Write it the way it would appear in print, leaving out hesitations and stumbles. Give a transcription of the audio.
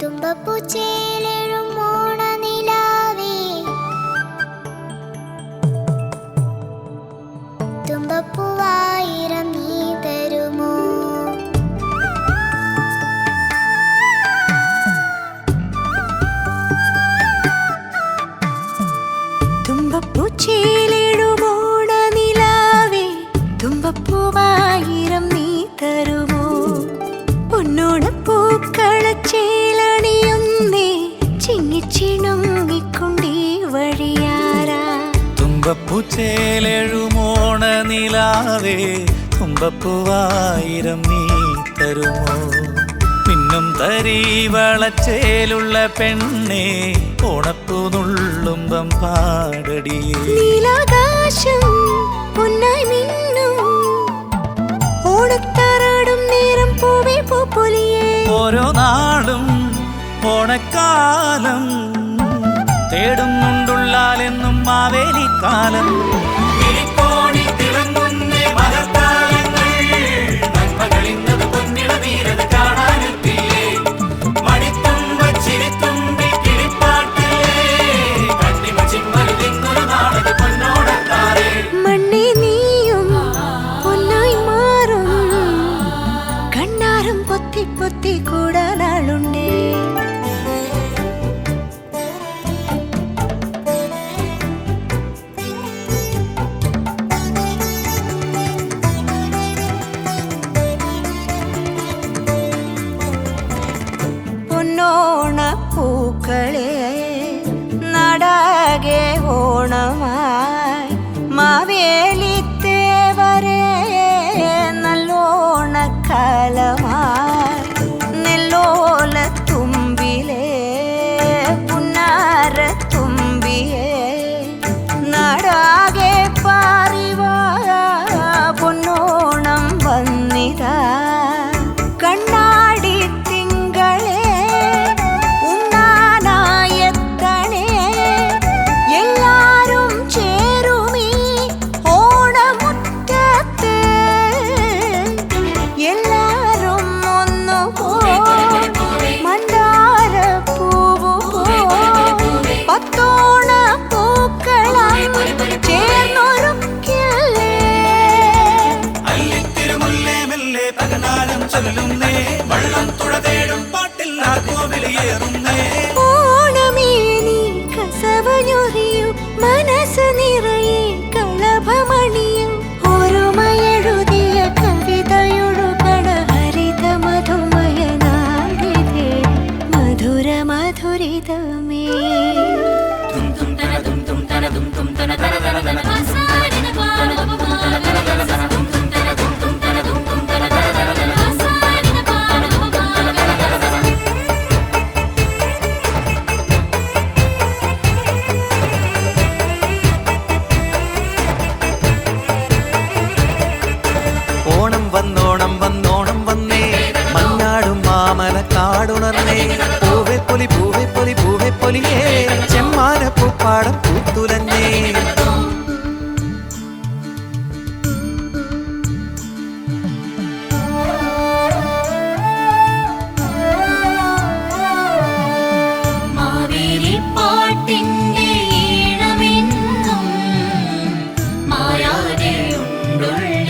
തുമ്പപ്പൂച്ചേലെഴും ഓണനിലാവേ, തുമ്പപ്പൂവായിരം നീ തരുമോ? തുമ്പപ്പൂച്ചേലെഴും ഓണനിലാവേ, തുമ്പപ്പൂവായിരം നീ തരുമോ? പൊന്നോണപ്പൂക്കളച്ചേലണിയുന്നേ, ചിങ്ങിച്ചിണുങ്ങിക്കൊണ്ടീ വഴിയാരാ. തുമ്പപ്പൂച്ചേലെഴുമോണനിലാവേ, തുമ്പപ്പൂവായിരം നീ തരുമോ? മിന്നും തരീവളച്ചേലുള്ള പെണ്ണേ, ഓണപ്പൂ നുള്ളുമ്പം പാടടിയേ. നീലാകാശം പൊന്നായി മിന്നും, ഓണത്താറാടും നേരം പൂവേ പൂപ്പൊലിയേ. ഓരോ നാളും ഓണക്കാലം തേടുന്നുണ്ടുള്ളാലെന്നും മാവേലിക്കാലം. മണ്ണേ നീയും പൊന്നായി മാറും, കണ്ണാറും പൊത്തി പൊത്തി കൂടാനാളുണ്ടേ. പൊന്നോണപ്പൂക്കളെ നടാകെ ഓണമായി, മാവേലിത്തേവരെ നല്ലോണക്കാലമായി. നെല്ലോല തുമ്പിലേ പുന്നാര തുമ്പിയേ, നടാകെ പാറിവാ പൊന്നോണം വന്നിതാ. കണ്ണാടി തിങ്കളേ ഉണ്ണാനായെത്തണേ, എല്ലാരും ചേരുമീ ഓണമുറ്റത്ത്. എല്ലാരും ഒന്നുപോൽ മന്ദാരപ്പൂവു പോൽ പത്തോണ പൂക്കളം ചേർന്നൊരുക്കില്ലേ. ഓണമേ നീ കസവഞ്ഞൊറിയൂ, മനസ്സ് നിറയെ കളഭമണിയും. ഓർമ്മയെഴുതിയ കവിതയൊഴുകണ ഹരിത മധുമയ നാടിതേ, മധുര മധുരിതമേ. ഓണം വന്നോണം വന്നോണം വന്നേ, മഞ്ഞാടും മാമല കാടുണർന്നേ. പൂവെ പൊലി പൂവെ പൊലി പൂവെ പൊലിയേ, ചെമ്മാന പൂപ്പാടം പൂത്തുലഞ്ഞേ. മാവേലിപ്പാട്ടിന്റെ ഈണമെന്നും മായാതെ ഉള്ളിൽ